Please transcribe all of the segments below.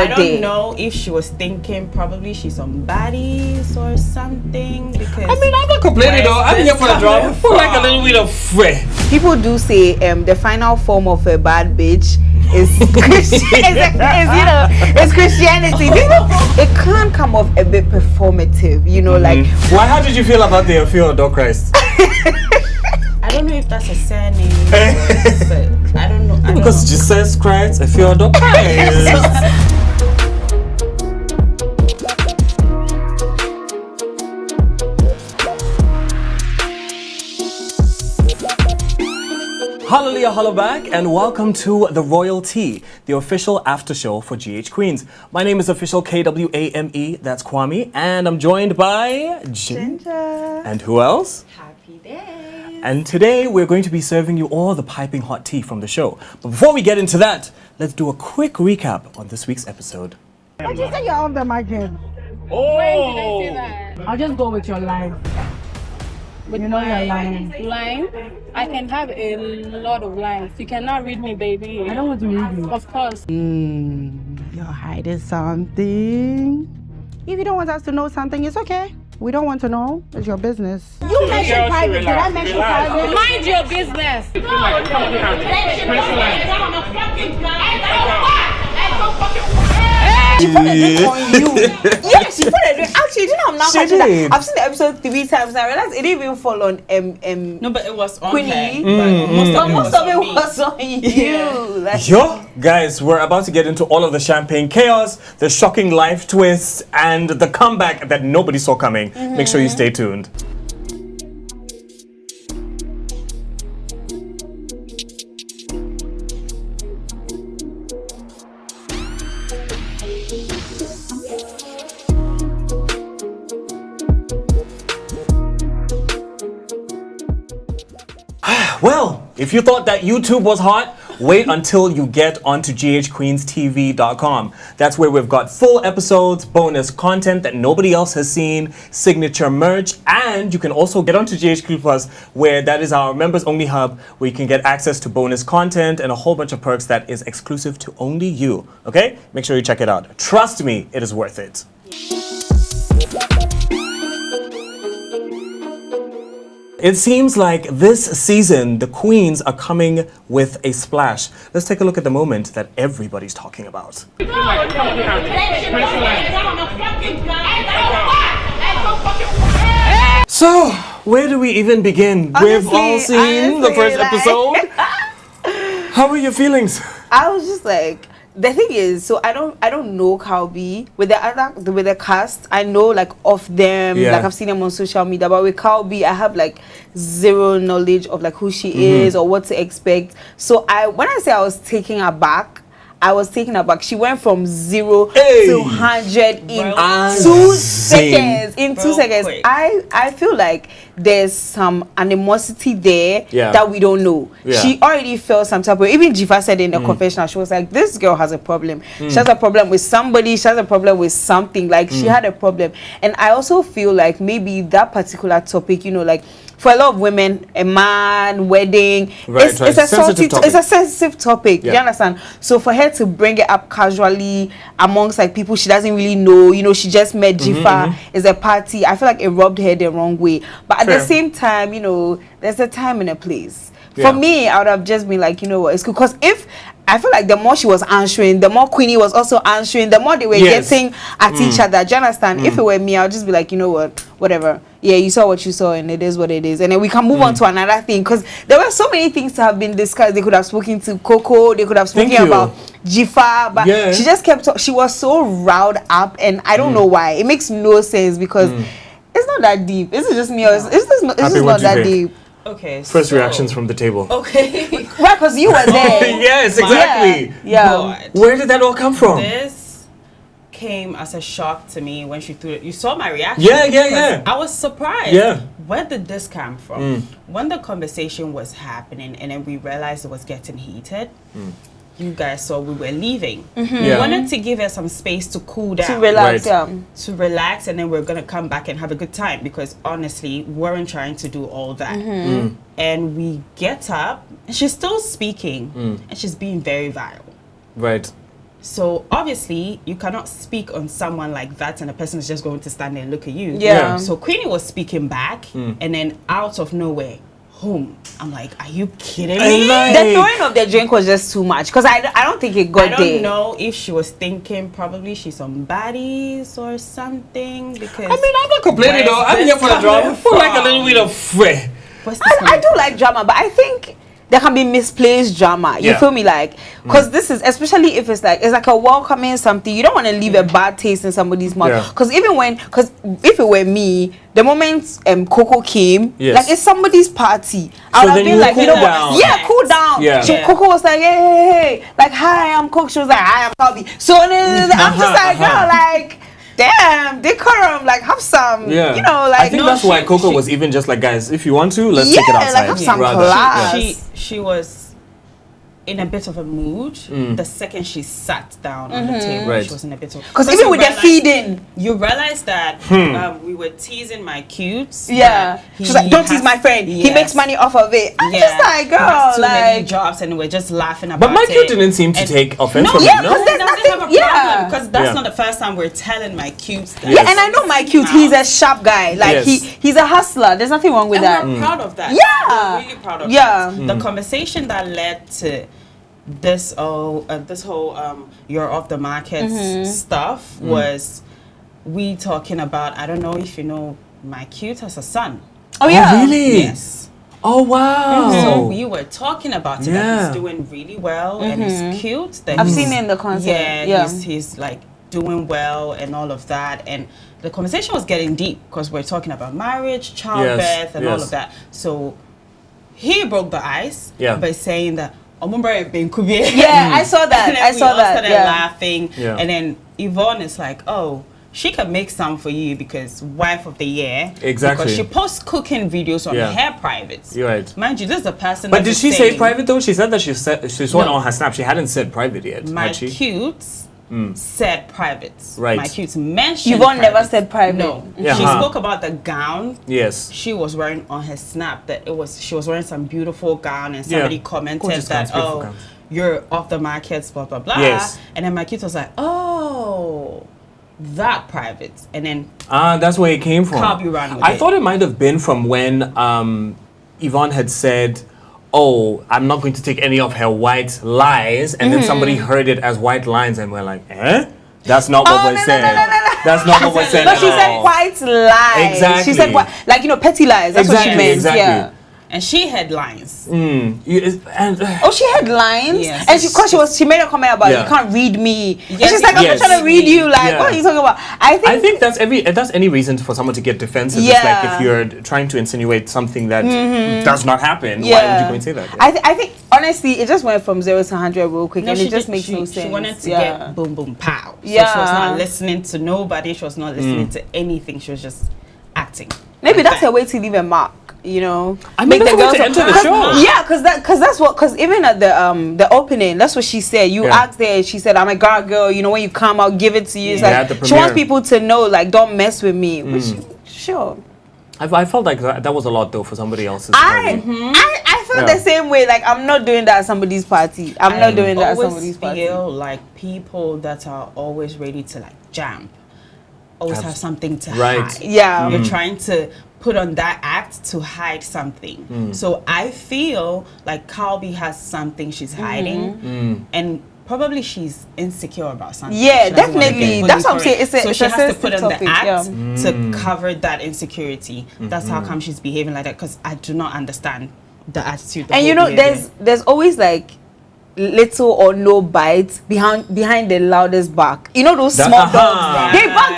got there. I don't know if she was thinking probably she's on baddies or something. Because I mean, I'm not complaining though. I'm here for the drama. For like a little bit of flair. People do say the final form of a bad bitch is it's Christianity. It can't come off a bit performative, like. Why? How did you feel about the Theodore Christ? I don't know if that's a surname, but I don't know. Because Jesus Christ, Theodore Christ. Hallelujah, hello back, and welcome to The Royalty, the official after show for GH Queens. My name is official KWAME, that's Kwame, and I'm joined by Ginger. And who else? Happydays. And today we're going to be serving you all the piping hot tea from the show. But before we get into that, let's do a quick recap on this week's episode. But you said you're off the market. Oh! When did I say that? I'll just go with your life. With you're lying. Line? I can have a lot of lines. You cannot read me, baby. I don't want to read you. Of course. You're hiding something. If you don't want us to know something, it's okay. We don't want to know. It's your business. You mentioned private. Did I mention private? Mind your business. She put a drink on you. Yeah, she put a drink. Actually, I'm now catching that. I've seen the episode 3 times and I realized it didn't even fall on No, but it was on Queenie. her. Most of it was on you. Like, Yo, guys, we're about to get into all of the champagne chaos, the shocking life twists, and the comeback that nobody saw coming. Make sure you stay tuned. Well, if you thought that YouTube was hot, wait until you get onto ghqueenstv.com. That's where we've got full episodes, bonus content that nobody else has seen, signature merch, and you can also get onto GHQ Plus, where that is our members only hub, where you can get access to bonus content and a whole bunch of perks that is exclusive to only you. Okay? Make sure you check it out. Trust me, it is worth it. It seems like this season, the queens are coming with a splash. Let's take a look at the moment that everybody's talking about. So, where do we even begin? We've all seen the first episode. How are your feelings? I was just like, the thing is, so I don't know Calby with the cast. I know like of them, like I've seen them on social media, but with Calby, I have like zero knowledge of like who she is or what to expect. So when I say I was taken aback, she went from 0 to 100 in 2 seconds. In 2 seconds, I feel like there's some animosity there that we don't know. She already felt some type of. Even Jifa said in the confessional, she was like, "This girl has a problem. She has a problem with somebody. She has a problem with something. Like she had a problem." And I also feel like maybe that particular topic, like. For a lot of women, a man, wedding, it's a sensitive topic. You understand? So for her to bring it up casually amongst like people she doesn't really know, she just met Jifa, is a party. I feel like it rubbed her the wrong way. But at the same time, there's a time and a place. For me, I would have just been like, you know what, it's cool. Because if I feel like the more she was answering, the more Queenie was also answering, the more they were getting at each other. Do you understand? If it were me, I would just be like, you know what, whatever. Yeah, you saw what you saw and it is what it is. And then we can move on to another thing. Because there were so many things to have been discussed. They could have spoken to Coco. They could have spoken about Jifa. But she just kept, she was so riled up. And I don't know why. It makes no sense because it's not that deep. This is just me. It's just not that deep. Okay. First reactions from the table. Okay. Right, because you were there. Yes, exactly. Yeah. Where did that all come from? This came as a shock to me when she threw it. You saw my reaction. Yeah. I was surprised. Yeah. Where did this come from? When the conversation was happening and then we realized it was getting heated, you guys saw we were leaving. We wanted to give her some space to cool down. To relax, To relax, and then we're going to come back and have a good time because honestly, we weren't trying to do all that. And we get up, and she's still speaking, and she's being very vile. Right. So obviously you cannot speak on someone like that and the person is just going to stand there and look at you. Yeah. So Queenie was speaking back and then out of nowhere, home. I'm like, are you kidding me? The throwing of the drink was just too much because I don't think it got there. I don't know if she was thinking probably she's on baddies or something because I mean, I'm not complaining though. I'm here for the drama. I feel like a little bit of fray. I do like drama, but I think there can be misplaced drama. You feel me? Like, because this is, especially if it's like a welcoming something, you don't want to leave a bad taste in somebody's mouth. Because because if it were me, the moment Coco came, like it's somebody's party, I would have been like, you know what? Cool down. Coco was like, hey, like, hi, I'm Coco. She was like, hi, I'm Kobe. So I'm just like, girl, like, damn, decorum, like have some, you know, like. I think that's why Coco was even just like, guys, if you want to, let's take it outside. Like have some class. She was in a bit of a mood the second she sat down on the table. She was in a bit of, because even with the feeding, you realize that we were teasing my cutes. She's like, don't tease my friend. He makes money off of it. I'm just like, girl, too many jobs, and we're just laughing about it. But my cute didn't seem to take offense from it. Because there's nothing. Because that's not the first time we're telling my cutes that. And I know my cute. He's a sharp guy. Like he's a hustler. There's nothing wrong with that. We're proud of that. We're really proud of that. The conversation that led to this whole you're off the market stuff was we talking about, I don't know if you know, my cute has a son. Oh yeah. Really? Yes. Oh wow. So we were talking about it, that he's doing really well and he's cute. That I've seen it in the concert. He's like doing well and all of that, and the conversation was getting deep because we're talking about marriage, childbirth, and all of that. So he broke the ice by saying that I saw that. I saw that. Started laughing, and then Yvonne is like, "Oh, she can make some for you because wife of the year." Exactly. Because she posts cooking videos on her privates. You're right. Mind you, this is a person. But did she say private though? She said that she saw it on her snap. She hadn't said private yet. My cutes said privates. Right. My cutes mentioned. Yvonne never said private. No. She spoke about the gown. Yes. She was wearing on her snap that she was wearing some beautiful gown, and somebody commented that you're off the market, blah blah blah. Yes. And then my kid was like, oh, that private. And then that's where it came from. I thought it might have been from when Yvonne had said, oh, I'm not going to take any of her white lies, and then somebody heard it as white lines and we're like, eh? That's not what was said. That's not what was said. No, she said white lies. Exactly. She said like, petty lies. That's what she meant. Exactly. Yeah. And she had lines. She had lines. Yes. And she made a comment about you can't read me. Yes, and she's like, I'm not trying to read you. Like, what are you talking about? I think that's any reason for someone to get defensive. It's like if you're trying to insinuate something that does not happen, why would you go and say that? I think honestly, it just went from 0 to 100 real quick, and it just makes no sense. She wanted to get boom boom pow. So she was not listening to nobody. She was not listening to anything. She was just acting. Maybe that's her way to leave a mark. You know, I mean, make the girls to enter the show. Yeah, because even at the opening, that's what she said. You asked her, she said, "I'm a girl. You know, when you come, I'll give it to you." It's like she wants people to know, like, don't mess with me. Which, sure. I felt like that was a lot though for somebody else's. I felt the same way. Like, I'm not doing that at somebody's party. I'm not doing that at somebody's party. I feel like people that are always ready to like jump always have something to hide. Yeah, you're trying to put on that act to hide something. So I feel like Calby has something she's hiding, and probably she's insecure about something. Yeah, definitely. That's what I'm saying. So she has to put on the act to cover that insecurity. That's how come she's behaving like that. Because I do not understand the attitude. And you know, there's always like little or no bites behind the loudest bark. You know those small dogs. They bark.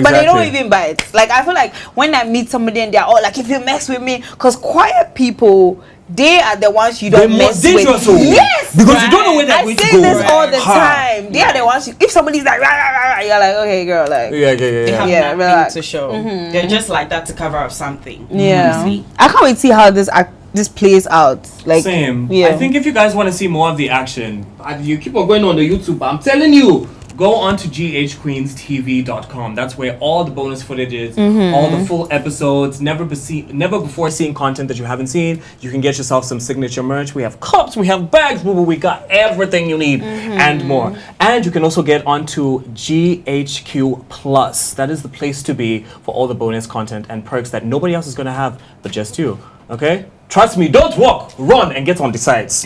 But they don't even bite. Like, I feel like when I meet somebody and they're all like, if you mess with me, because quiet people, they are the ones you don't mess with. Yes, because you don't know where they're going to go. I say this all the time. They are the ones. If somebody's like, rah, rah, rah, you're like, okay, girl, like, they have nothing to show. They're just like that to cover up something. Yeah, I can't wait to see how this plays out. Like, same. I think if you guys want to see more of the action, you keep on going on the YouTube. I'm telling you. go on to ghqueenstv.com. That's where all the bonus footage is, all the full episodes, never before seeing content that you haven't seen. You can get yourself some signature merch. We have cups, we have bags, we got everything you need and more. And you can also get onto GHQ Plus. That is the place to be for all the bonus content and perks that nobody else is going to have but just you. Okay? Trust me, don't walk, run and get on the sides.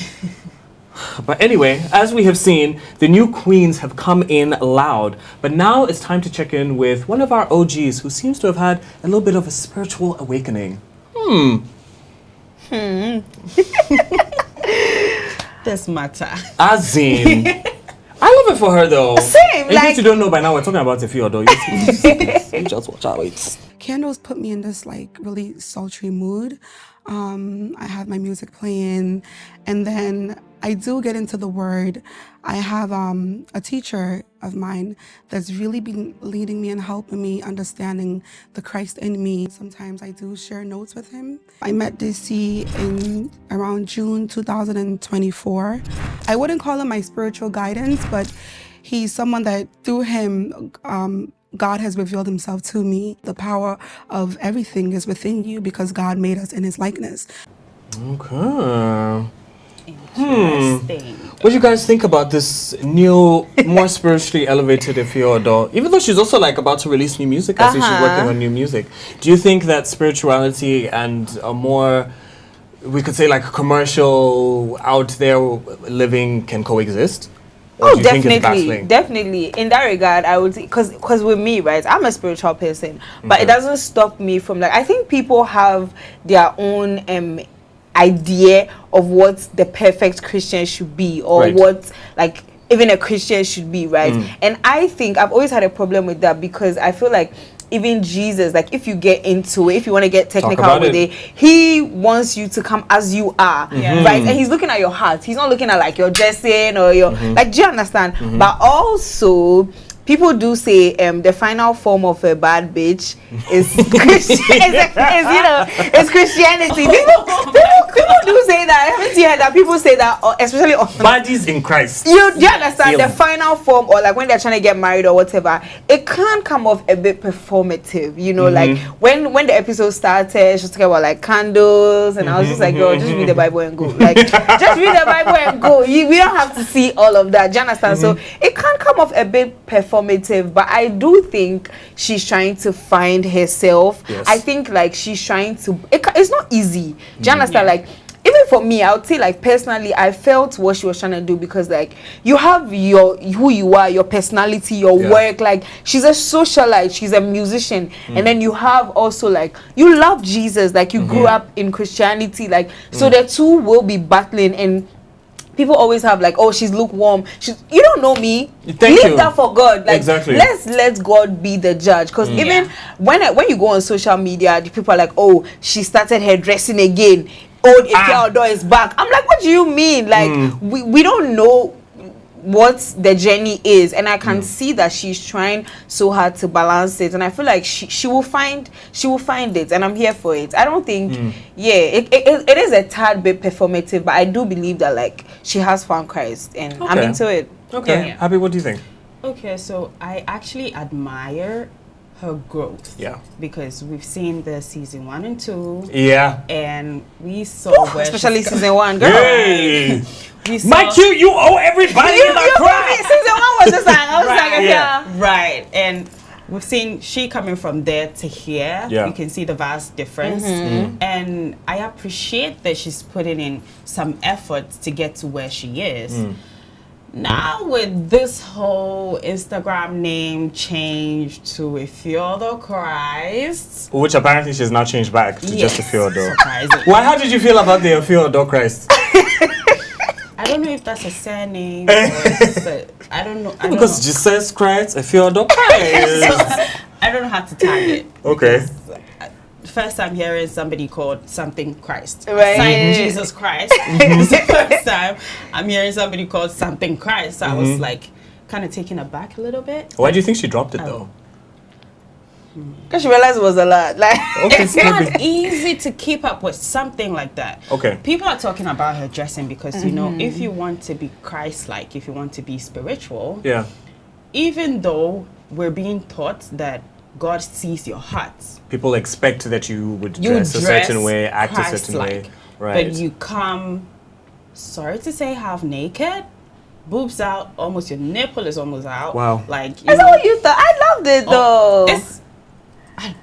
But anyway, as we have seen, the new queens have come in loud. But now it's time to check in with one of our OGs who seems to have had a little bit of a spiritual awakening. This matter. Azin. I love it for her though. Same. In case you don't know by now, we're talking about Tefi Odo. You just watch out. Wait. Candles put me in this like really sultry mood. I have my music playing, and then I do get into the word. I have a teacher of mine that's really been leading me and helping me understanding the Christ in me. Sometimes I do share notes with him. I met DC in around June 2024. I wouldn't call him my spiritual guidance, but he's someone that through him, God has revealed himself to me. The power of everything is within you because God made us in his likeness. Okay. Interesting. What do you guys think about this new, more spiritually elevated Tefi Odo? Even though she's also like about to release new music, I think she's working on new music. Do you think that spirituality and a more, we could say like commercial, out there living can coexist? Oh, definitely. In that regard, I would say, because with me, right, I'm a spiritual person, but it doesn't stop me from like, I think people have their own idea of what the perfect Christian should be, or what like even a Christian should be, right? And I think I've always had a problem with that because I feel like even Jesus, like if you get into it, if you want to get technical with it, he wants you to come as you are, right? And he's looking at your heart. He's not looking at like your dressing or your like. Do you understand? But also, people do say the final form of a bad bitch is it's Christianity. People do say that. I haven't heard that. People say that, especially on bodies in Christ. You understand the final form, or like when they're trying to get married or whatever, it can come off a bit performative. You know, like when the episode started, she was talking about like candles, and I was just like, girl, just read the Bible and go. Like, just read the Bible and go. We don't have to see all of that. Do you understand? So it can come off a bit performative, but I do think she's trying to find herself. I think like she's trying to. It's not easy. Do you understand? Like, even for me, I would say like personally, I felt what she was trying to do because like you have who you are, your personality, your work. Like, she's a socialite, she's a musician, and then you have also like you love Jesus, like you grew up in Christianity, like so the two will be battling. And people always have like, oh, she's lukewarm. You don't know me. Leave that for God. Like, let's let God be the judge. Because even when you go on social media, the people are like, oh, she started her dressing again. Old Tefi Odo is back. I'm like, what do you mean? Like, we don't know what the journey is, and I can see that she's trying so hard to balance it, and I feel like she will find it, and I'm here for it. I don't think it is a tad bit performative, but I do believe that like she has found Christ, and I'm into it. Happy, what do you think? Okay, so I actually admire her growth. Because we've seen the season 1 and 2. And we saw especially season 1, girl. Hey. Mike, you owe everybody in the crowd. Season 1 was just like, I was like, right. And we've seen she coming from there to here. You can see the vast difference. And I appreciate that she's putting in some effort to get to where she is. Now with this whole Instagram name change to Tefi Odo Christ, which apparently she's now changed back to just Tefi Odo. Well, how did you feel about the Tefi Odo Christ? I don't know if that's a surname or I don't know. Because Jesus Christ, Tefi Odo Christ. I don't know how to tag it. Okay. First time hearing somebody called something Christ. Right. Jesus Christ. It's the first time I'm hearing somebody called something Christ. So I was like kind of taken aback a little bit. Why do you think she dropped it though? Because she realized it was a lot. Like, it's not easy to keep up with something like that. Okay. People are talking about her dressing because, you know, if you want to be Christ-like, if you want to be spiritual, even though we're being taught that God sees your hearts, people expect that you would dress a certain way, act a certain way, right? But you come, sorry to say, half naked, boobs out, almost your nipple is almost out. Wow. Like, is that what you thought? I loved it though.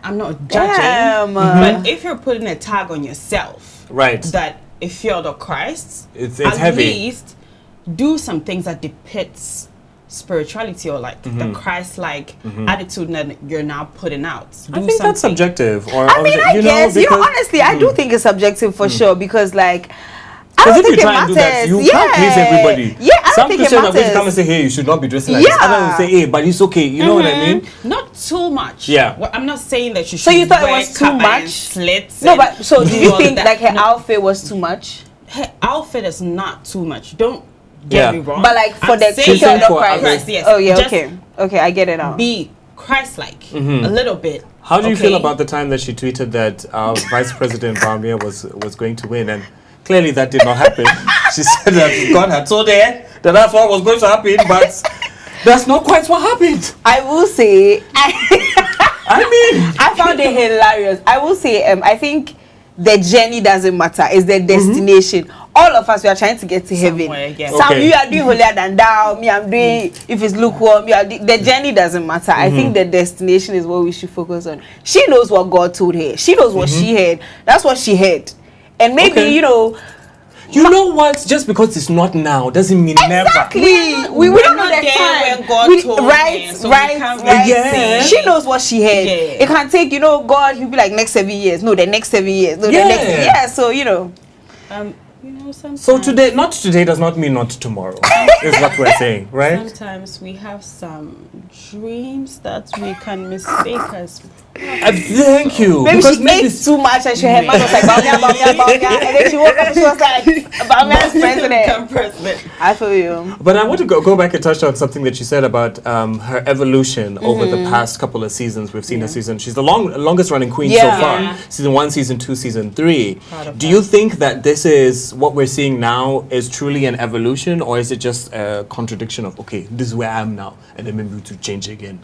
I'm not judging, but if you're putting a tag on yourself, right, that if you're the Christ, it's at heavy. least do some things that depicts spirituality or like the Christ-like attitude that you're now putting out. I think that's subjective. Or I mean, I guess honestly, I do think it's subjective for sure, because like, I don't think it matters. You can't please everybody. Yeah, I don't think it matters. Some Christians are going to come and say, hey, you should not be dressing like this. Others will say, hey, but it's okay. You know what I mean? Not too much. Yeah. Well, I'm not saying that you should. So you thought it was too much? Slits. No, but so do you think like her outfit was too much? Her outfit is not too much. Don't get me wrong. But like for the saying for Christ. Yes. Oh yeah. Okay, I get it now. Be Christ-like a little bit. How do you feel about the time that she tweeted that Vice President Kwame was going to win, and clearly that did not happen? She said that God had told her that that's what was going to happen, but that's not quite what happened. I will say, I found it hilarious. I will say, I think the journey doesn't matter. It's the destination. All of us, we are trying to get to heaven. Yeah. Some you are doing holier than thou. Me, I'm doing, if it's lukewarm, the journey doesn't matter. I think the destination is what we should focus on. She knows what God told her. She knows what she heard. That's what she heard. And maybe, you know what? Just because it's not now doesn't mean exactly. never. We don't know the time when God told right, me, so right. Yeah. She knows what she heard. Yeah. It can take, God, he'll be like next 7 years. No, the next 7 years. No, the next. So sometimes. So today, not today does not mean not tomorrow. Is what we're saying, right? Sometimes we have some dreams that we can mistake as. Thank you. Maybe she ate too much and her man was like, Bamia, and then she woke up and she was like, Bamia's president. I feel you. But I want to go back and touch on something that you said about her evolution over the past couple of seasons. We've seen her season. She's the longest running queen so far. Yeah. Season 1, Season 2, Season 3. Do you think that this is what we're seeing now is truly an evolution, or is it just a contradiction of, okay, this is where I am now, and then maybe to change again?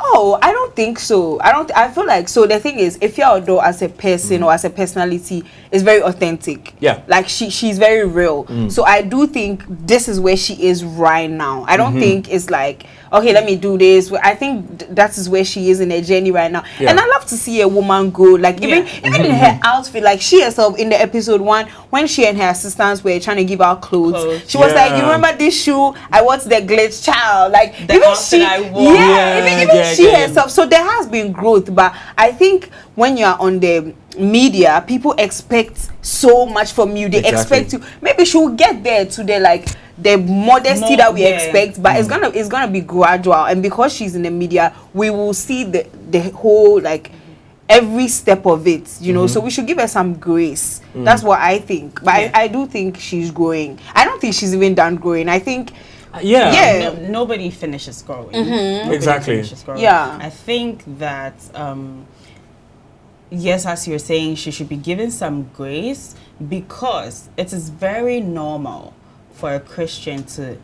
Oh, I don't think so. I feel like, so the thing is, if you're though as a person or as a personality, is very authentic. Yeah. Like she's very real. So I do think this is where she is right now. I don't think it's like, okay, let me do this. I think that is where she is in her journey right now. Yeah. And I love to see a woman grow. Like even in her outfit, like she herself in the episode 1, when she and her assistants were trying to give out clothes. She was like, you remember this shoe? I want the glitch child. Like the even she, I wore. Even she herself. So there has been growth, but I think when you are on the media, people expect so much from you. They expect you. Maybe she will get there to the modesty that we expect, but it's gonna be gradual. And because she's in the media, we will see the whole every step of it. So we should give her some grace. That's what I think. But I do think she's growing. I don't think she's even done growing. I think. Nobody finishes growing. Exactly. Finishes growing. Yeah. I think that yes, as you're saying, she should be given some grace, because it is very normal for a Christian to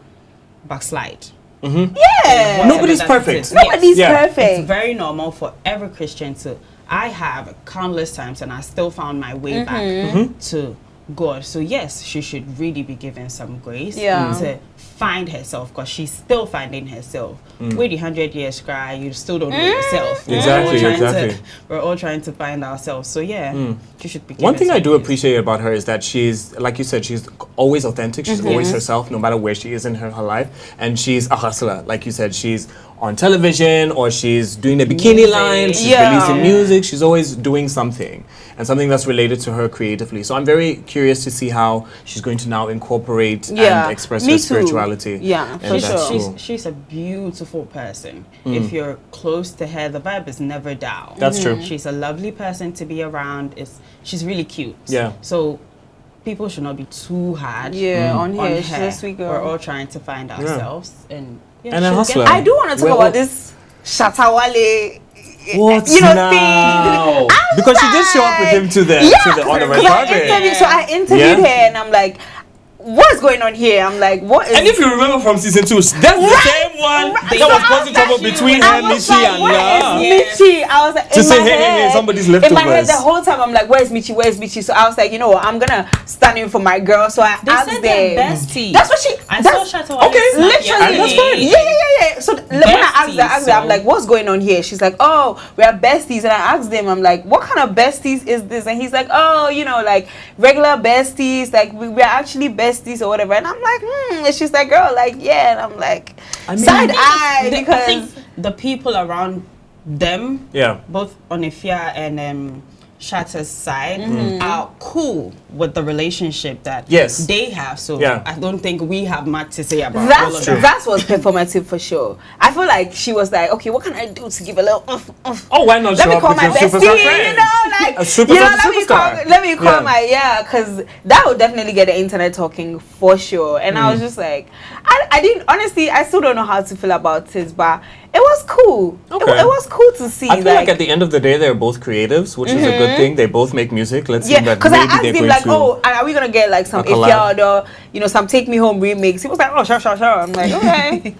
backslide. Yeah. Nobody's perfect. Nobody's perfect. It's very normal for every Christian to. I have countless times, and I still found my way back to God. So yes, she should really be given some grace to find herself, because she's still finding herself. Wait 100 years, cry, you still don't know yourself. Exactly. We're all trying to find ourselves. So she should be given one thing I do grace. appreciate about her is that she's, like you said, she's always authentic. She's always herself, no matter where she is in her life. And she's a hustler. Like you said, she's on television, or she's doing the bikini line, she's releasing music, she's always doing something, and something that's related to her creatively. So I'm very curious to see how she's going to now incorporate and express her spirituality. Yeah, for sure. She's a beautiful person. If you're close to her, the vibe is never down. That's true. She's a lovely person to be around. She's really cute. Yeah. So people should not be too hard on her. She's a sweet girl. We're all trying to find ourselves and a hustler. I do want to talk about this Shatawale. What now? Because she did show up with him to the on the red carpet. So I interviewed her, and I'm like, what's going on here? I'm like, what is... And if you remember from season 2, that's the same one that was causing trouble between her, Michi, and Love. Michi? I was like, to say, hey, somebody's leftovers. In my head, the whole time, I'm like, where's Michi? Where's Michi? So I was like, you know what? I'm gonna stand in for my girl. So I asked them. Bestie. That's what she... I saw Shatta. Okay, literally. That's fine. Yeah. So when I asked her, I'm like, what's going on here? She's like, oh, we are besties. And I asked him, I'm like, what kind of besties is this? And he's like, oh, you know, like regular besties, like we're actually besties or whatever. And I'm like, and she's like, girl, like, yeah. And I'm like, side eye, because I think the people around them, both on Ifya and Shatta's side, are cool with the relationship that they have. So I don't think we have much to say about all of that. That was performative for sure. I feel like she was like, okay, what can I do to give a little Oh, why not? Let me call my bestie, you know, like, let me call my, because that would definitely get the internet talking for sure. And I was just like, I didn't, honestly, I still don't know how to feel about it, but it was cool. It was cool to see. I feel like at the end of the day, they're both creatives, which is a good thing. They both make music. Let's see that because I maybe asked they're him going like, to oh, are we gonna get like some Ifya or you know some Take Me Home remix? He was like, oh, sure. I'm like, okay.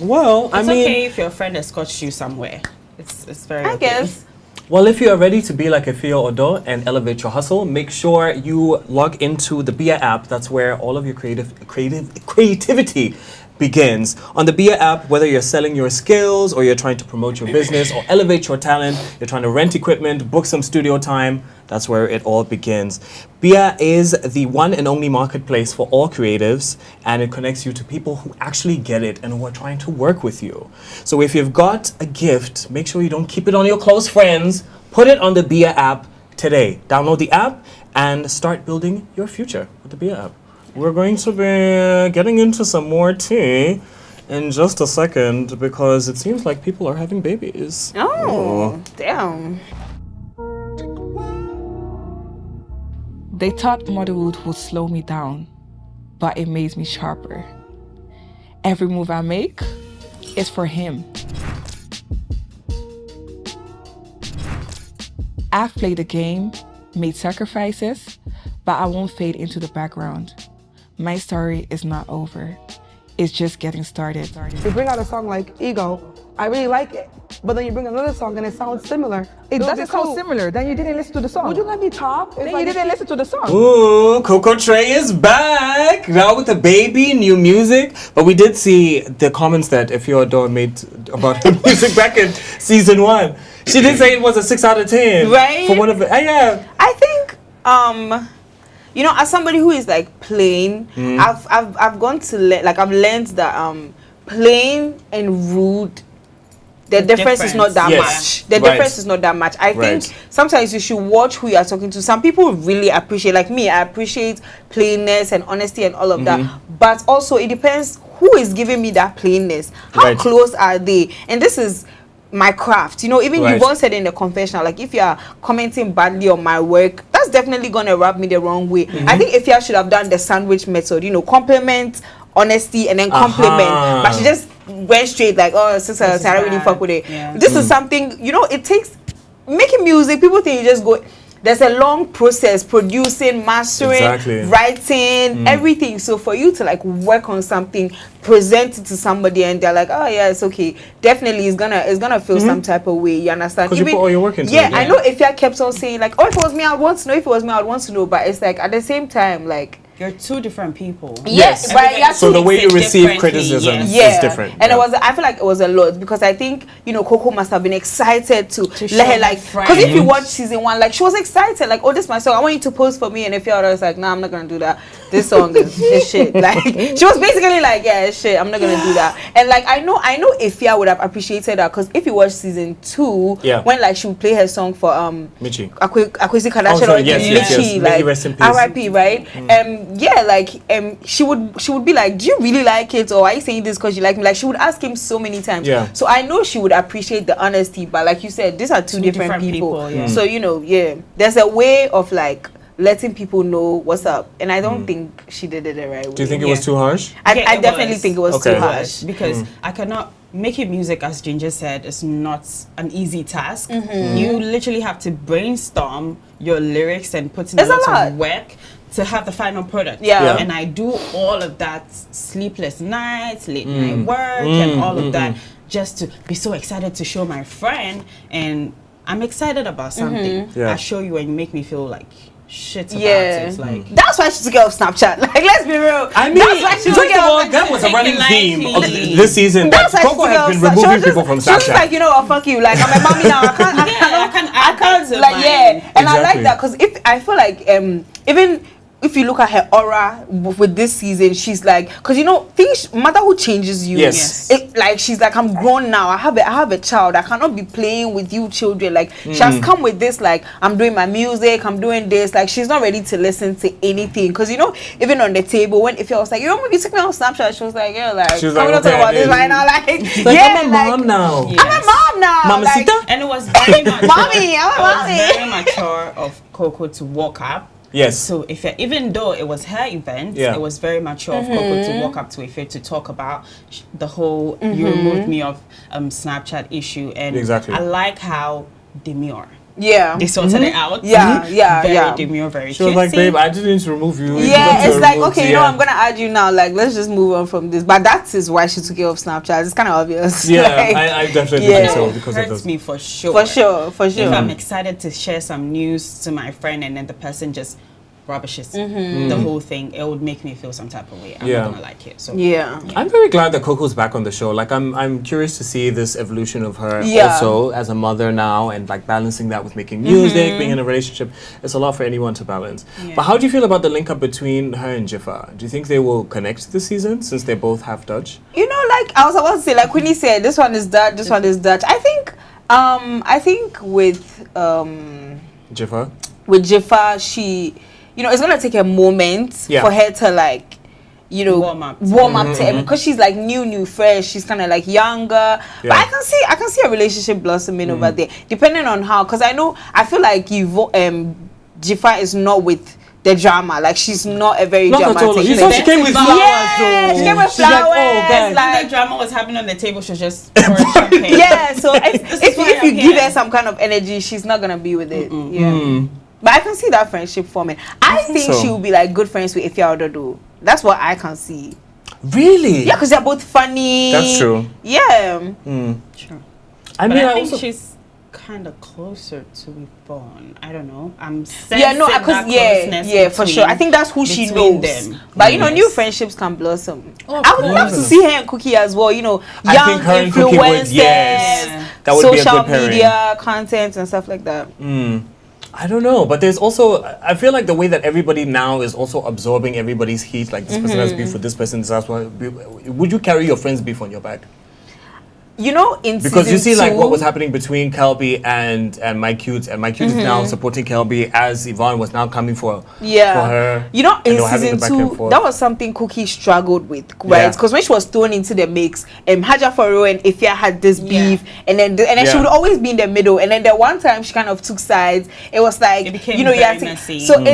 Well, it's okay if your friend escorts you somewhere. It's very. I guess. Well, if you are ready to be like Ifya Odo and elevate your hustle, make sure you log into the Bia app. That's where all of your creativity begins. On the Bia app, whether you're selling your skills or you're trying to promote your business or elevate your talent, you're trying to rent equipment, book some studio time, that's where it all begins. Bia is the one and only marketplace for all creatives, and it connects you to people who actually get it and who are trying to work with you. So if you've got a gift, make sure you don't keep it on your close friends. Put it on the Bia app today. Download the app and start building your future with the Bia app. We're going to be getting into some more tea in just a second because it seems like people are having babies. Oh. Damn. They thought motherhood would slow me down, but it makes me sharper. Every move I make is for him. I've played the game, made sacrifices, but I won't fade into the background. My story is not over. It's just getting started. You bring out a song like Ego, I really like it, but then you bring another song and it sounds similar. It doesn't sound similar, then you didn't listen to the song. Would you let me talk? Then you didn't listen to the song. Ooh, Coco Trey is back! Now with the baby, new music. But we did see the comments that Ifya Odo made about her music back in season 1. She did say it was a 6 out of 10. Right? For one of the, I think, you know, as somebody who is like plain, I've gone to I've learned that plain and rude, the difference is not that much. The difference is not that much. I think sometimes you should watch who you are talking to. Some people really appreciate, like me, I appreciate plainness and honesty and all of that. But also it depends who is giving me that plainness. How close are they? And this is my craft, you know. Even you once said in the confessional, like if you are commenting badly on my work, that's definitely gonna rub me the wrong way. I think if you should have done the sandwich method, you know, compliment, honesty, and then compliment, but she just went straight like, oh, sister, I don't really fuck with it. This is something, you know, it takes making music. People think you just go. There's a long process, producing, mastering, writing, everything. So for you to like work on something, present it to somebody, and they're like, oh yeah, it's okay. Definitely, it's gonna feel some type of way. You understand? Because you put all your work into it. I know. If you kept on saying like, oh, if it was me, I'd want to know. If it was me, I'd want to know. But it's like at the same time, like. You're two different people. Yes, but so the way you receive criticism is different. And it was, I feel like it was a lot because I think, you know, Coco must have been excited to let her like, because if you watch season 1, like she was excited, like, oh, this is my song, I want you to post for me. And if you're like, nah, I'm not gonna do that. This song is shit. Like she was basically like, yeah, it's shit, I'm not gonna do that. And like I know Ifya would have appreciated that because if you watch season 2, when like she would play her song for Michi Akwesi Kardashian or Michi, like R.I.P. right? She would be like, do you really like it, or are you saying this because you like me? Like she would ask him so many times. So I know she would appreciate the honesty, but like you said, these are two different people. So you know, there's a way of like letting people know what's up, and I don't think she did it the right way. Do you think it was too harsh? I definitely think it was too harsh because I cannot. Making music, as Ginger said, is not an easy task. You literally have to brainstorm your lyrics and put in a lot of work to have the final product. Yeah. And I do all of that, sleepless nights, late night work, and all of that, just to be so excited to show my friend. And I'm excited about something. I show you and you make me feel like shit about it. Like that's why she took it off Snapchat. Like, let's be real. I mean, that's why she took it off. That was a running theme of lightly. this season. That's why Coco has been removing people from She was Snapchat. like, you know what, fuck you. Like, I'm a mommy now. I can't to like, mine. yeah. And I like Exactly. that because if I feel like even if you look at her aura with this season, she's like, because you know, things motherhood changes you. Yes. It, like, she's like, I'm grown now. I have a child. I cannot be playing with you children. Like, she has come with this. Like, I'm doing my music. I'm doing this. Like, she's not ready to listen to anything. Because you know, even on the table, when if I was like, you know, you took me on Snapchat, she was like, yeah, like, She was can we like, not talk okay, about this right now? Like, I'm a mom now. Yes. I'm a mom now. Mamacita? Like, and it was very much Mommy, I'm a it was mommy. very mature of Coco to walk up. Yes. So even though it was her event, it was very mature of Coco to walk up to Ife to talk about the whole you removed me of Snapchat issue, and Exactly. I like how demure yeah. they sorted it out. Yeah, very demure, very She was like, cutesy. babe, I didn't remove you. Yeah, it's like, okay, you know, I'm going gonna add you now. Like, let's just move on from this. But that is why she took it off Snapchat. It's kind of obvious. Yeah, Like, I definitely yeah. think so It because of hurts this. me for sure. For sure. If I'm excited to share some news to my friend and then the person just rubbishes the whole thing, it would make me feel some type of way. I'm not gonna like it. So Yeah. I'm very glad that Coco's back on the show. Like, I'm curious to see this evolution of her also as a mother now, and like balancing that with making music, being in a relationship. It's a lot for anyone to balance. Yeah. But how do you feel about the link up between her and Jiffa? Do you think they will connect this season since they both have Dutch? You know, like I was about to say, like Queenie said, this one is Dutch, this one is Dutch. I think with Jiffa, she, you know, it's gonna take a moment for her to like, you know, warm up to it, because she's like new, fresh. She's kind of like younger, but I can see a relationship blossoming over there, depending on how. Because I feel like Jiffa is not with the drama. Like, she's not a very dramatic. You saw she came with flowers. Yeah, she came with flowers. Like, oh, God. Like, the drama was happening on the table, she was just pouring champagne. Yeah, so if you give her some kind of energy, she's not gonna be with it. Yeah. But I can see that friendship forming. I think so. she will be like good friends with Ifya Ododo. That's what I can see. Really? Yeah, because they're both funny. That's true. Yeah. True. I But mean, I think also, she's kind of closer to Yvonne. I don't know. I'm for sure. I think that's who she knows. Them. But you know, new friendships can blossom. I would love to see her and Cookie as well. You know, I young think her and Cookie would, influencers, that would be a social good pairing. media content and stuff like that. I don't know, but there's also, I feel like the way that everybody now is also absorbing everybody's heat, like this person has beef with this person, that's why. Would you carry your friend's beef on your back? You know, in because you see, season like, 2, what was happening between Kelby and Mike Cute, and Mike Cute is now supporting Kelby as Yvonne was now coming for her. You know, in having the season back and 2, forth. that was something Cookie struggled with, right? Because when she was thrown into the mix, Haja Faro and Ifya had this beef, and then she would always be in the middle. And then the one time she kind of took sides, it was like, it became you know, very messy. So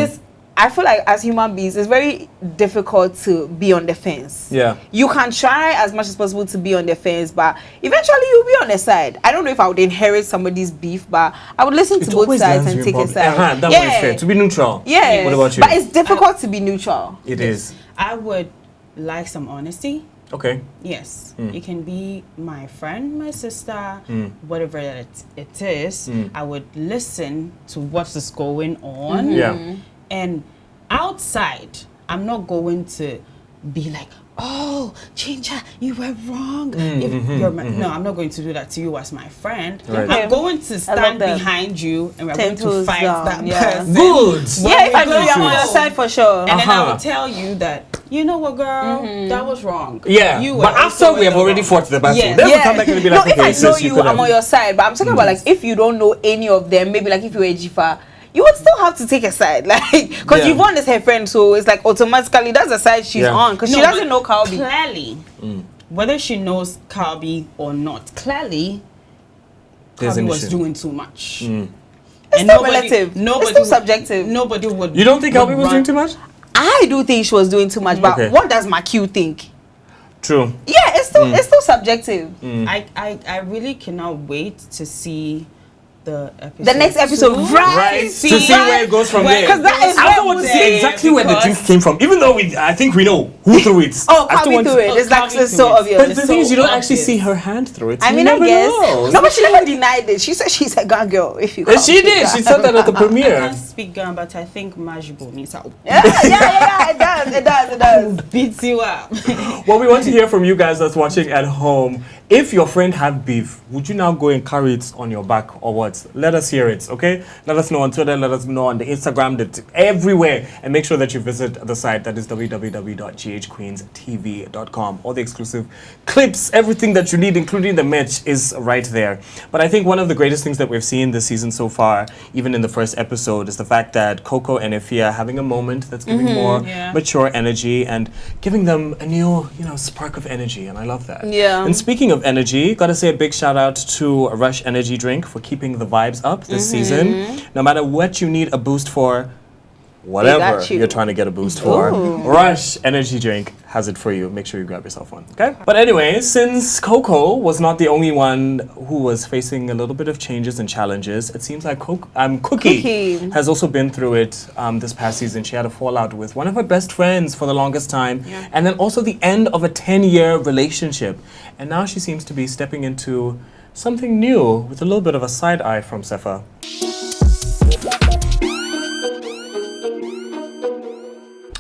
I feel like as human beings, it's very difficult to be on the fence. Yeah. You can try as much as possible to be on the fence, but eventually you'll be on the side. I don't know if I would inherit somebody's beef, but I would listen to both sides and take a side. That one is fair. To be neutral. Yeah. What about you? But it's difficult to be neutral. It is. I would like some honesty. Okay. Yes. You can be my friend, my sister, whatever it is. I would listen to what is going on. Yeah. And outside, I'm not going to be like, oh, Chincha, you were wrong. No, I'm not going to do that to you as my friend. Right. I'm going to stand behind you and we're going to fight that person. Good. Yeah, if I know you're on your side for sure. And then I will tell you that, you know what, girl, that was wrong. Yeah, you but after we have already fought the battle, then we come back and be like, no, okay, if I know you, I'm on your side. But I'm talking about like if you don't know any of them, maybe like if you were a Jifa, you would still have to take a side, like, because Yvonne is her friend, so it's like automatically that's the side she's on, because she doesn't know Kalbi. Clearly, whether she knows Kalbi or not, clearly, Kalbi was doing too much. It's still relative. It's still subjective. Nobody would. You don't think Kalbi was doing too much? I do think she was doing too much, but what does Makiu think? True. Yeah, it's still subjective. I really cannot wait to see the episode. The next episode, right? To see where it goes from there. Because that is I don't want to see exactly where the drink came from, even though I think we know who threw it. Kwame threw it. It's like so obvious. But the thing is, you don't actually see her hand through it. I mean, I guess. No, but she never denied it. She said she's a gun girl. If you she did. She said that at the premiere. I can't speak gun, but I think Majibo means out. Yeah. It does. Beats you up. Well, we want to hear from you guys that's watching at home. If your friend had beef, would you now go and carry it on your back or what? Let us hear it, okay? Let us know on Twitter, let us know on the Instagram, everywhere. And make sure that you visit the site that is www.ghqueenstv.com. All the exclusive clips, everything that you need, including the merch, is right there. But I think one of the greatest things that we've seen this season so far, even in the first episode, is the fact that Coco and Efia are having a moment that's giving more mature energy and giving them a new, spark of energy. And I love that. Yeah. And speaking of energy, gotta say a big shout out to Rush Energy Drink for keeping the vibes up this season. No matter what you need a boost for, whatever you're trying to get a boost for, Rush Energy Drink has it for you. Make sure you grab yourself one, okay? But anyway, since Coco was not the only one who was facing a little bit of changes and challenges, it seems like Cookie has also been through it this past season. She had a fallout with one of her best friends for the longest time, and then also the end of a 10-year relationship. And now she seems to be stepping into something new with a little bit of a side eye from Sefa.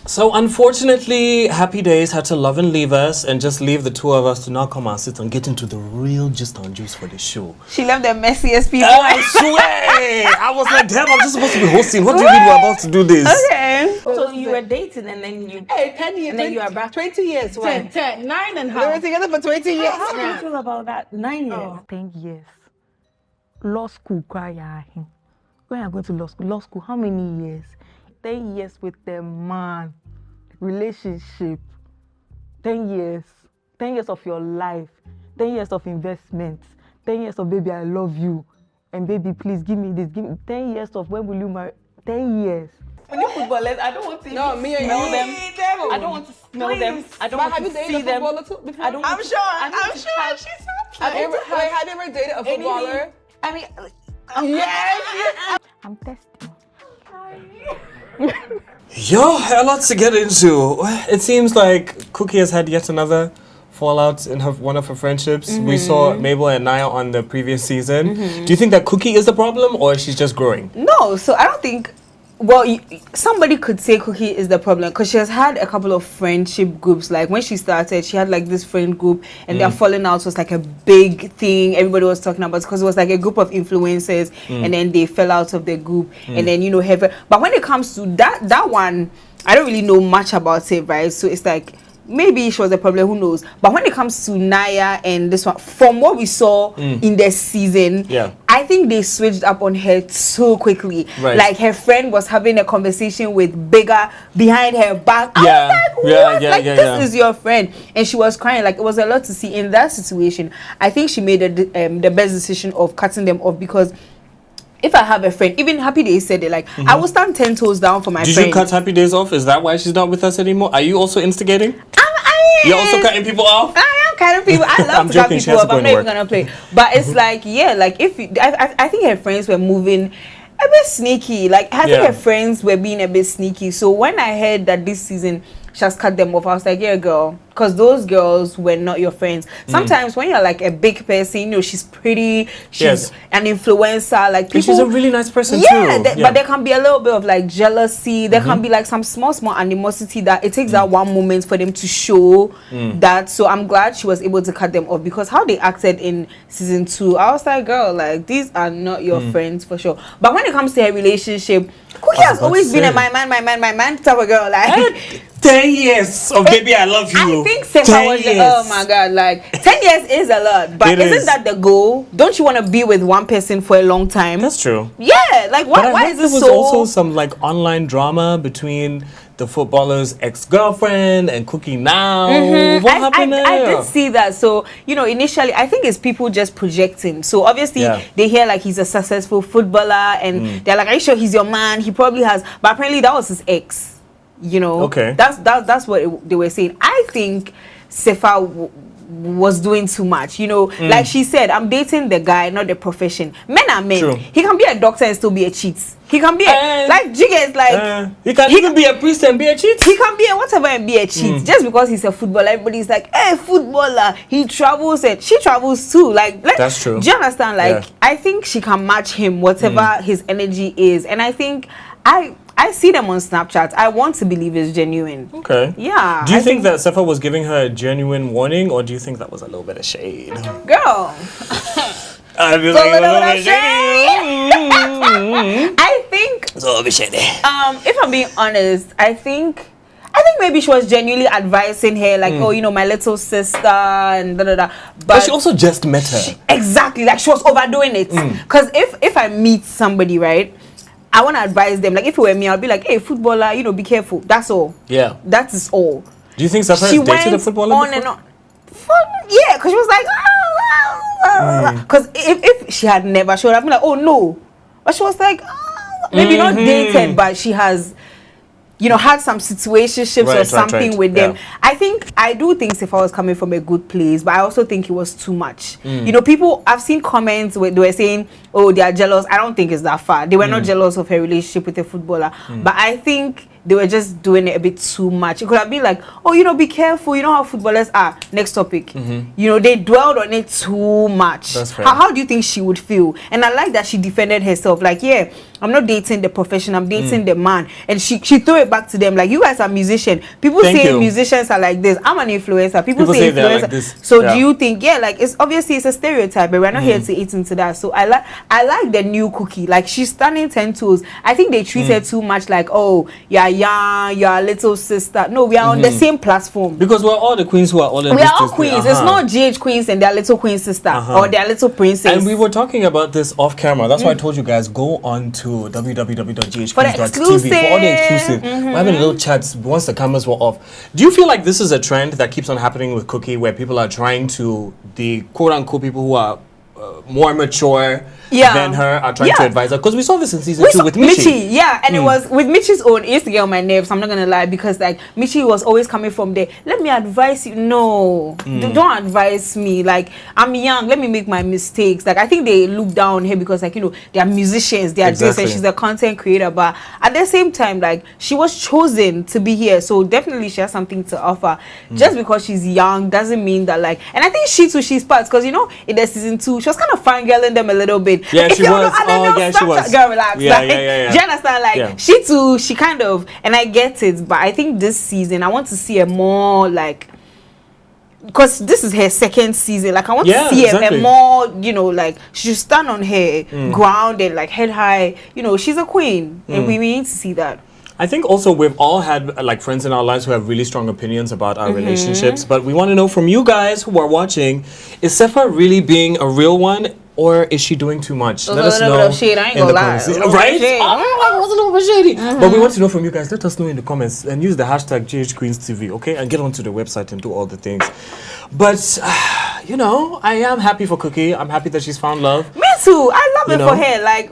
So unfortunately, Happydays had to love and leave us and just leave the two of us to now come and sit and get into the real gist and juice for the show. She left the messiest people. I swear! I was like, damn, I'm just supposed to be hosting. What do you mean we're about to do this? Okay. So you were dating and then you... Hey, 10 years. And then you are back. 20 years. 10, 9 and a half. We were together for 20 years. How do you feel about that? 9 years. 10 years. Law school, when are you going to law school, how many years? 10 years with the man, relationship, 10 years of your life, 10 years of investments, 10 years of baby, I love you, and baby, please give me this, give me 10 years of when will you marry, 10 years. When you footballers, I don't want to No, me and smell you. them. I don't want to smell them. I don't want to see them. I don't. I'm sure she's Have you ever dated a footballer? I mean, Yes. I'm testing. Yo, a lot to get into. It seems like Cookie has had yet another fallout in one of her friendships. We saw Mabel and Naya on the previous season. Do you think that Cookie is the problem or she's just growing? No, so I don't think... Well, somebody could say Cookie is the problem because she has had a couple of friendship groups. Like when she started, she had like this friend group and their falling out was like a big thing everybody was talking about because it was like a group of influencers and then they fell out of the group and then, but when it comes to that one, I don't really know much about it, right? So it's like, maybe she was the problem, who knows? But when it comes to Naya and this one, from what we saw in the season, I think they switched up on her so quickly. Right. Like her friend was having a conversation with Bigger behind her back. I was like, what? This is your friend. And she was crying. Like, it was a lot to see in that situation. I think she made the best decision of cutting them off because if I have a friend, even Happydays said it, like, I will stand 10 toes down for my friend. Did you cut Happydays off? Is that why she's not with us anymore? Are you also instigating? You're also cutting people off? I am cutting people. I love to cut people off. I'm not even gonna play. But it's like, if you, I think her friends were moving a bit sneaky. Like, I think her friends were being a bit sneaky. So when I heard that this season she has cut them off, I was like, yeah, girl, because those girls were not your friends. Sometimes when you're like a big person, she's pretty, she's an influencer, like people, and she's a really nice person too. But there can be a little bit of like jealousy. There can be like some small animosity that it takes that one moment for them to show that. So I'm glad she was able to cut them off because how they acted in season 2, I was like, girl, like these are not your friends for sure. But when it comes to her relationship, Cookie has always been a my man type of girl. Like 10 years of baby, I love you. I think Sefa was oh my god, like 10 years is a lot, but isn't that the goal? Don't you want to be with one person for a long time? That's true. Yeah, like why is this so? There was also some like online drama between the footballer's ex-girlfriend and Cookie now. What happened there? I did see that. So, initially, I think it's people just projecting. So, obviously, they hear like he's a successful footballer and they're like, are you sure he's your man? He probably has. But apparently, that was his ex. Okay. That's what they were saying. I think Sefa was doing too much. You know, like she said, I'm dating the guy, not the profession. Men are men. True. He can be a doctor and still be a cheat. He can be like Jigga is like he can even be a priest and be a cheat. He can be a whatever and be a cheat. Just because he's a footballer, everybody's like, hey, footballer. He travels and she travels too. Like that's true. Do you understand? Like I think she can match him, whatever his energy is, and I think I see them on Snapchat. I want to believe it's genuine. Okay. Yeah. Do you think that Sefa was giving her a genuine warning, or do you think that was a little bit of shade? Girl. I feel like a little bit of shade. I think it's a little bit shady. If I'm being honest, I think maybe she was genuinely advising her, like, oh, you know, my little sister and da da da. But she also just met her. Exactly, like she was overdoing it. Because if I meet somebody, right, I want to advise them. Like if it were me, I'll be like, hey, footballer, you know, be careful. That's all. Yeah. That is all. Do you think Sefa has dated a footballer on before? And on. Yeah, because she was like, because if she had never, she would have been like, oh no. But she was like, maybe not dated, but she has, you know, had some situationships or something with them. I do think Sefa was coming from a good place, but I also think it was too much. You know, people, I've seen comments where they were saying, oh, they are jealous. I don't think it's that far. They were not jealous of her relationship with a footballer. But I think they were just doing it a bit too much. It could have been like, oh, you know, be careful. You know how footballers are. Next topic. You know, they dwelled on it too much. That's fair. How do you think she would feel? And I like that she defended herself. Like, yeah, I'm not dating the profession. I'm dating the man. And she threw it back to them. Like, you guys are musicians. People say musicians are like this. I'm an influencer. People say influencer. Like this. So do you think, like, it's obviously it's a stereotype, but we're not here to eat into that. So I like the new Cookie. Like, she's standing 10 toes. I think they treat her too much like, oh, you're a little sister. No, we are on the same platform. Because we're all the queens who are all in we are all queens. It's not GH queens and their little queen sister or their little princess. And we were talking about this off camera. That's why I told you guys, go on to www.ghqueens.tv for all the exclusive. We're having little chats once the cameras were off. Do you feel like this is a trend that keeps on happening with Cookie, where people are trying to, the quote-unquote people who are more mature than her are trying to advise her? Because we saw this in season 2 with Michi. And it was with Michi's own. It used to get on my nerves. I'm not gonna lie, because like Michi was always coming from there. Let me advise you. No, don't advise me. Like, I'm young. Let me make my mistakes. Like, I think they look down on her because, like, you know, they are musicians. They are this, and she's a content creator. But at the same time, like, she was chosen to be here, so definitely she has something to offer. Just because she's young doesn't mean that, like. And I think she's part, because, you know, in the season 2, she was kind of fangirling them a little bit. Yeah, she was. She was. Girl, relax. Yeah, like, do you understand? Like, she too, she kind of, and I get it, but I think this season, I want to see a more, like, because this is her second season. Like, I want to see a more, you know, like, she should stand on her ground and, like, head high. You know, she's a queen, and we need to see that. I think also we've all had like friends in our lives who have really strong opinions about our relationships, but we want to know from you guys who are watching, is Sefa really being a real one, or is she doing too much? Let us know in the comments. Right? It was a little bit shady. But we want to know from you guys. Let us know in the comments and use the hashtag #GHQueensTV, okay? And get onto the website and do all the things. But, you know, I am happy for Cookie. I'm happy that she's found love. Me too. I love it for her. Like,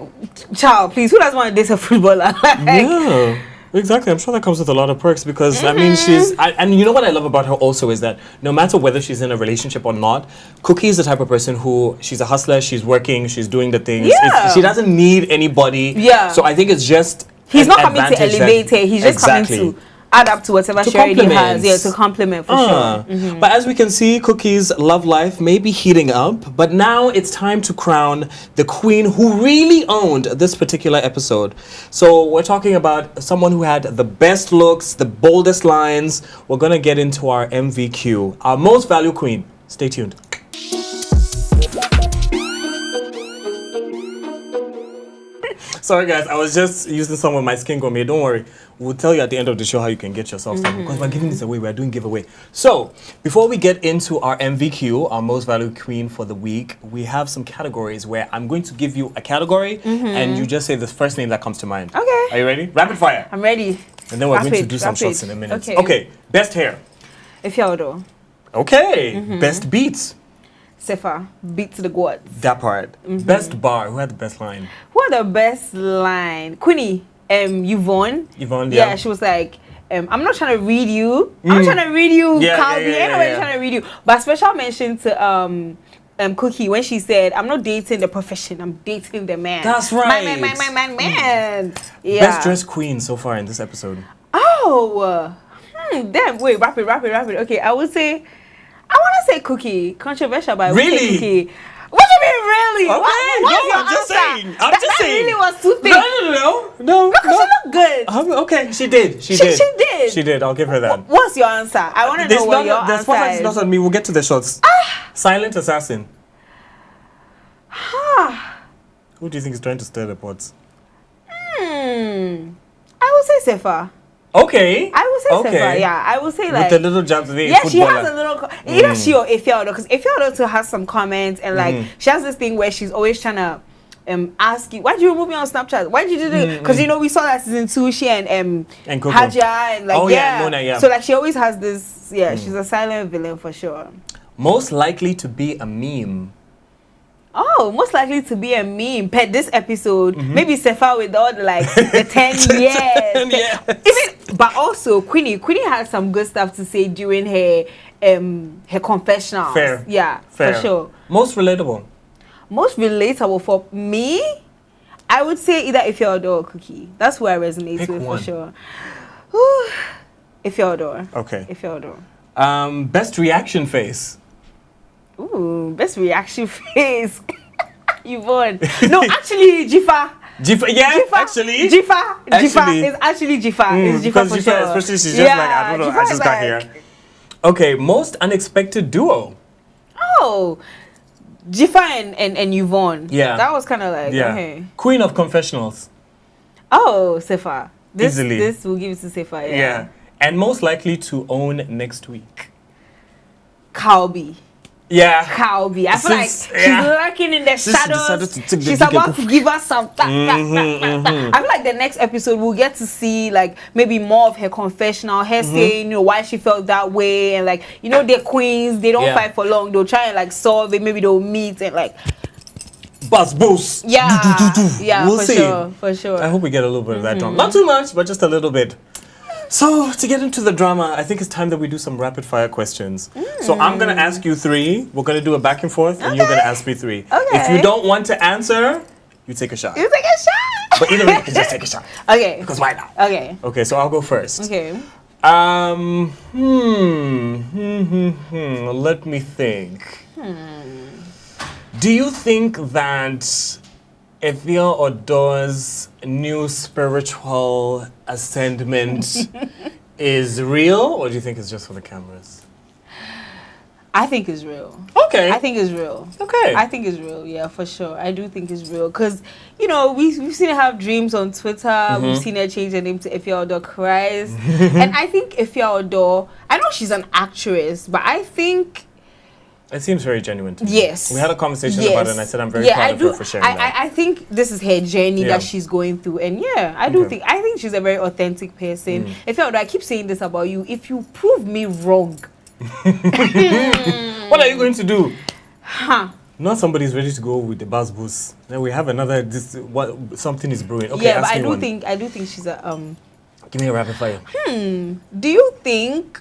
child, please, who doesn't want to date a footballer? Yeah. Exactly. I'm sure that comes with a lot of perks, because I mean, and you know what I love about her also is that no matter whether she's in a relationship or not, Cookie is the type of person who, she's a hustler, she's working, she's doing the things. She doesn't need anybody. So I think it's just he's not coming to elevate her. He's just coming to add up to whatever she already has. Yeah, to compliment for sure. But as we can see, Cookie's love life may be heating up, but now it's time to crown the queen who really owned this particular episode. So we're talking about someone who had the best looks, the boldest lines. We're gonna get into our MVQ, our most valued queen. Stay tuned. Sorry guys, I was just using some of my skin gourmet. Don't worry. We'll tell you at the end of the show how you can get yourself some, because we're giving this away. We're doing giveaway. So before we get into our MVQ, our most valued queen for the week, we have some categories where I'm going to give you a category and you just say the first name that comes to mind. Okay. Are you ready? Rapid fire. I'm ready. And then we're going to do some shots in a minute. Okay. Best hair. Ifeodo. Okay. Best beats. Sefa, beat to the gods. That part. Best bar. Who had the best line? Who had the best line? Queenie. Yvonne. Yvonne, yeah. She was like, I'm not trying to read you. I'm not trying to read you, Calvi. Ain't nobody trying to read you. But special mention to Cookie when she said, "I'm not dating the profession. I'm dating the man." That's right. Man. Yeah. Best dressed queen so far in this episode. Oh, damn. Wait, wrap it. Okay, I want to say Cookie. Controversial, but I would say Cookie. What do you mean, really? Okay, what I'm just saying. That really was too thick. No. Because she looked good. Okay, she did. She did. I'll give her that. What's your answer? I want to know what your answer is. The spotlight's not on me. We'll get to the shots. Silent assassin. Who do you think is trying to stir the pots? I would say Sefa. Okay. I would say Sefa, yeah. I would say like... With the little jabs of yeah, she has a little... Either she or Ifeodo, because Ifeodo too has some comments and like, she has this thing where she's always trying to ask you, why did you remove me on Snapchat? Why did you do this? Because, we saw that season 2, she and Haja and like, Mona, yeah. So like, she always has this, she's a silent villain for sure. Most likely to be a meme. Oh, most likely to be a meme. Pet this episode, maybe Sefa with all the like the 10 years. Even, but also Queenie has some good stuff to say during her confessionals. Fair. Yeah, fair. For sure. Most relatable. Most relatable for me, I would say either Ifeodo or Cookie. That's who I resonate Pick with one. for sure. Ifeodo. Okay. Ifeodo. Best reaction face. Ooh, best reaction face. Yvonne. No, actually, Jifa. Actually. Jifa. It's actually Jifa. It's Jifa for sure. Especially she's just like, I don't know, I just got here. Okay, most unexpected duo. Oh, Jifa and Yvonne. Yeah. That was kind of like, okay. Queen of confessionals. Oh, Sefa. Easily. This will give it to Sefa, Yeah. And most likely to own next week. Calbi. Yeah. Calbi. I feel like she's lurking in the shadows. She's about to give us some. I feel like the next episode we'll get to see like maybe more of her confessional, her saying why she felt that way, and like they're queens, they don't fight for long. They'll try and like solve it. Maybe they'll meet and like. Buzz. Yeah. We'll see. For sure. I hope we get a little bit of that drama. Not too much, but just a little bit. So, to get into the drama, I think it's time that we do some rapid fire questions. So, I'm going to ask you 3. We're going to do a back and forth, and you're going to ask me 3. Okay. If you don't want to answer, you take a shot. You take a shot? But either way, you can just take a shot. Okay. Because why not? Okay. Okay, so I'll go first. Okay. Let me think. Do you think that Efia Odo's new spiritual ascendment is real, or do you think it's just for the cameras? I think it's real. Okay. I think it's real. Okay. I think it's real, yeah, for sure. I do think it's real. Because, we've seen her have dreams on Twitter. We've seen her change her name to Efia Odo Christ. And I think Efia Odo, I know she's an actress, but I think... It seems very genuine to me. Yes. We had a conversation about it, and I said I'm very proud of her for sharing that. I think this is her journey that she's going through. And I think she's a very authentic person. Efia Odo, I keep saying this about you. If you prove me wrong... What are you going to do? Not somebody's ready to go with the buzz boost. Then we have another. Something is brewing. Okay, yeah, but I do think she's a Give me a rapid fire. Do you think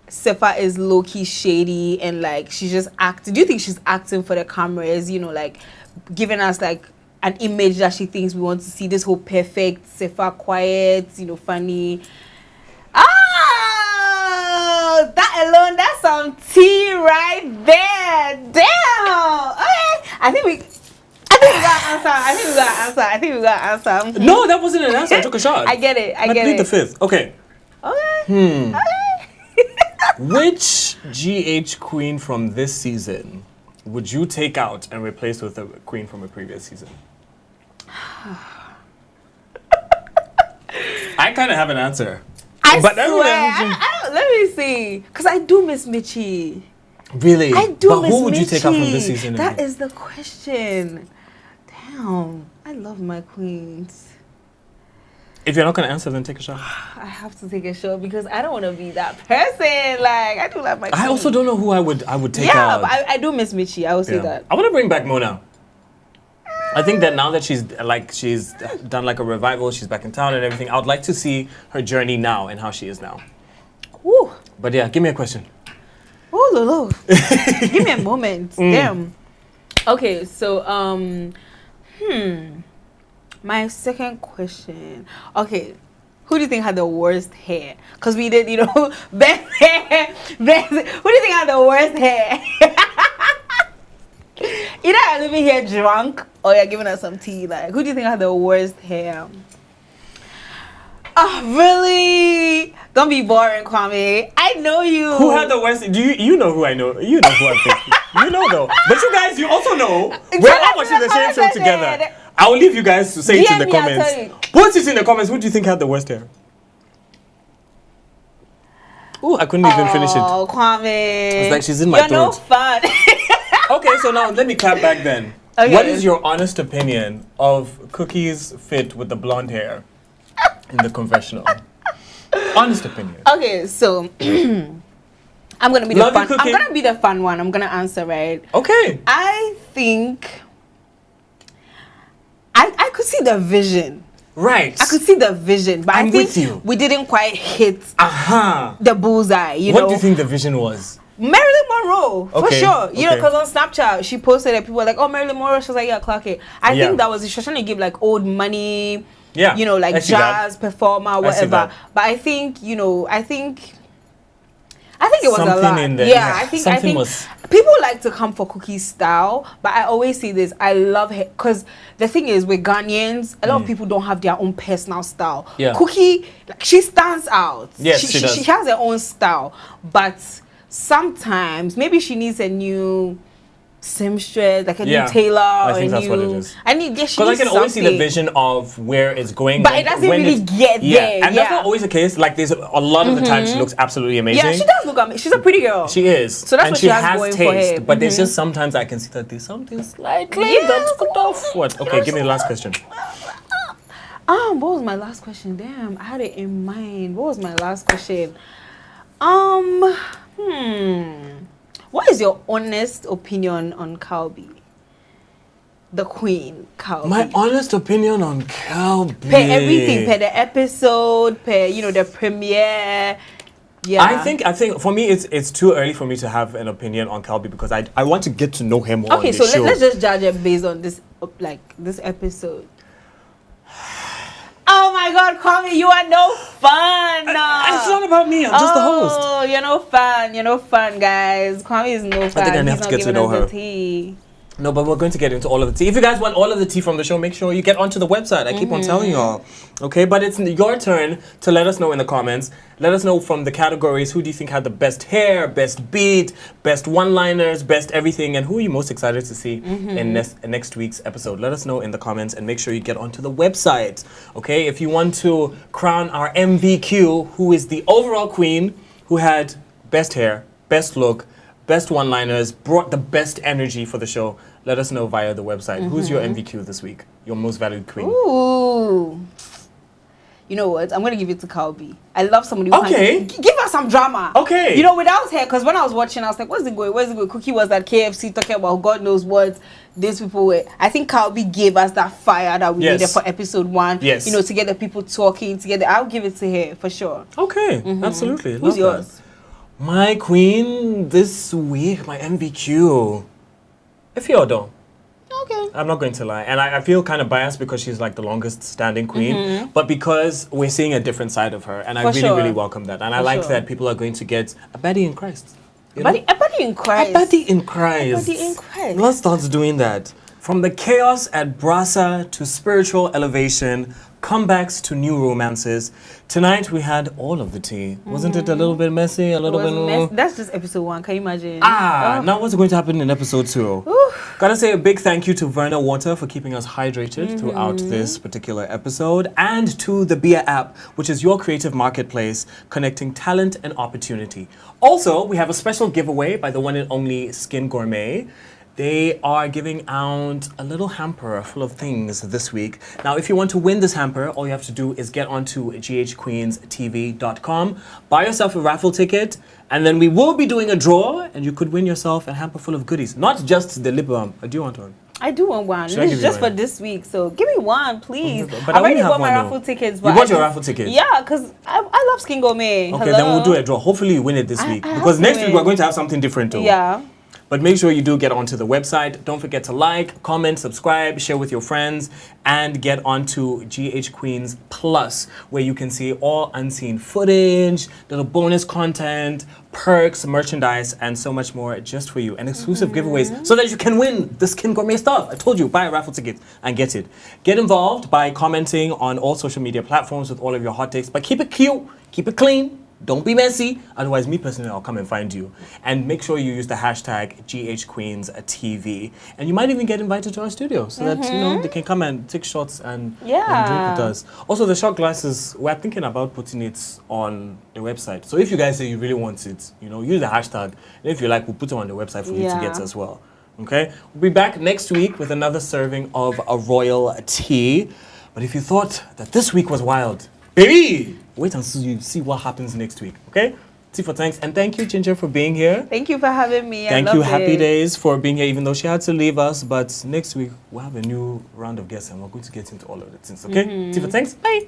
Sefa is low key shady and like she's just acting? Do you think she's acting for the cameras? Like giving us like an image that she thinks we want to see. This whole perfect Sefa, quiet, funny. That alone, that's some tea right there. Damn. Okay. I think we got an answer. No, that wasn't an answer. I took a shot. I get it. I plead the fifth. Okay. Okay. Which GH queen from this season would you take out and replace with a queen from a previous season? I kind of have an answer. I swear. Let me see. Because I do miss Michi. Really? I do but miss who would Michi. you take out from this season? That is the question. Damn. I love my queens. If you're not going to answer, then take a shot. I have to take a shot because I don't want to be that person. Like, I do love my queens. I also don't know who I would take out. Yeah, but I do miss Michi. I will say that. I want to bring back Mona. I think that now that she's done like a revival, she's back in town and everything, I would like to see her journey now and how she is now. Woo. But yeah, give me a question. Oh, Lolo. Give me a moment. Damn. Okay, so my second question. Okay, who do you think had the worst hair? Because we did, best hair. Who do you think had the worst hair? Either you're living here drunk or you're giving us some tea. Like, who do you think had the worst hair? Oh, really? Don't be boring, Kwame. I know you. Who had the worst? Do you know who I know? You know who I'm thinking. You know though. But you guys, you also know. We're all watching the same show together. I will leave you guys to say it in the comments. Put it in the comments. Who do you think had the worst hair? Oh, I couldn't even finish it. Oh, Kwame. It's like she's in my throat. You're no fun. Okay, so now let me clap back then. Okay. What is your honest opinion of Cookie's fit with the blonde hair in the confessional? Honest opinion. Okay, so I'm gonna be the fun. I'm gonna be the fun one. I'm gonna answer, right? Okay. I think I could see the vision. Right. I could see the vision, but I think we didn't quite hit the bullseye. What do you think the vision was? Marilyn Monroe, for sure. You know, because on Snapchat, she posted it. People were like, oh, Marilyn Monroe. She was like, yeah, clock it. I think that was, she was trying to give like old money, like jazz performer, whatever. But I think, I think it was something a lot. In there. Yeah, I think people like to come for Cookie's style, but I always say this, I love her because the thing is with Ghanaians, a lot of people don't have their own personal style. Yeah. Cookie, like, she stands out. Yes, she does. She has her own style, but sometimes maybe she needs a new seamstress, like a new tailor. I think that's what it is. Because I can always see the vision of where it's going, but it doesn't really get there. And that's not always the case. Like, there's a lot of the time she looks absolutely amazing. Yeah, she does look amazing. She's a pretty girl. She is. So that's what she has going taste, for her. But there's just sometimes I can see that there's something slightly that's cut off. What? Okay, give me the last question. What was my last question? Damn, I had it in mind. What was my last question? What is your honest opinion on Calby? The Queen, Calby. My honest opinion on Calby. Per everything, per the episode, per the premiere. Yeah. I think for me it's too early for me to have an opinion on Calby because I want to get to know him more. Okay, so let's just judge it based on this episode. Oh my God, Kwame, you are no fun. It's not about me. I'm just the host. Oh, you're no fun. You're no fun, guys. Kwame is no fun. I think I have to get to know her. No, but we're going to get into all of the tea. If you guys want all of the tea from the show, make sure you get onto the website. I keep on telling y'all. Okay, but it's your turn to let us know in the comments. Let us know from the categories, who do you think had the best hair, best beat, best one-liners, best everything, and who are you most excited to see in next week's episode? Let us know in the comments and make sure you get onto the website. Okay, if you want to crown our MVQ, who is the overall queen, who had best hair, best look, best one-liners, brought the best energy for the show, let us know via the website. Who's your MVQ this week? Your most valued queen? Ooh. You know what? I'm going to give it to Calby. I love somebody who can give us some drama. Okay. Without her, because when I was watching, I was like, where's it going? Where's it going? Cookie was at KFC talking about God knows what these people were. I think Calby gave us that fire that we needed for episode 1. Yes. To get the people talking together. I'll give it to her for sure. Okay. Absolutely. Who's yours? My queen this week, my MVQ. Ifeodon. Okay. I'm not going to lie. And I feel kind of biased because she's like the longest standing queen. But because we're seeing a different side of her. And I really welcome that. And I like that people are going to get a baddie in Christ. A baddie in Christ. A baddie in Christ. A baddie in Christ. Let's start doing that. From the chaos at Brasa to spiritual elevation, comebacks to new romances. Tonight we had all of the tea. Wasn't it a little bit messy? That's just episode 1. Can you imagine? Now what's going to happen in episode 2? Gotta say a big thank you to Verna Water for keeping us hydrated throughout this particular episode, and to the Beer app, which is your creative marketplace connecting talent and opportunity. Also, we have a special giveaway by the one and only Skin Gourmet. They are giving out a little hamper full of things this week. Now, if you want to win this hamper, all you have to do is get onto ghqueenstv.com, buy yourself a raffle ticket, and then we will be doing a draw, and you could win yourself a hamper full of goodies. Not just the lip balm. Do you want one? I do want one. It's just for this week, so give me one, please. But I already bought my raffle tickets. You bought your raffle tickets? Yeah, because I love Skin Gourmet. Okay, then we'll do a draw. Hopefully you win it this week. Because next week we're going to have something different too. Yeah. But make sure you do get onto the website. Don't forget to like, comment, subscribe, share with your friends, and get onto GH Queens Plus, where you can see all unseen footage, little bonus content, perks, merchandise, and so much more just for you. And exclusive giveaways so that you can win the Skin Gourmet stuff. I told you, buy a raffle ticket and get it. Get involved by commenting on all social media platforms with all of your hot takes, but keep it cute, keep it clean. Don't be messy, otherwise me personally, I'll come and find you. And make sure you use the hashtag GHQueensTV. And you might even get invited to our studio so that, you know, they can come and take shots and drink with us. Also, the shot glasses, we're thinking about putting it on the website. So if you guys say you really want it, you know, use the hashtag. And if you like, we'll put it on the website for you to get as well. Okay? We'll be back next week with another serving of a royal tea. But if you thought that this week was wild, baby, wait until you see what happens next week, okay? Tea for thanks. And thank you, Ginger, for being here. Thank you for having me. Thank you, Happydays, for being here, even though she had to leave us. But next week, we'll have a new round of guests and we're going to get into all of the things, okay? Tea for thanks. Bye.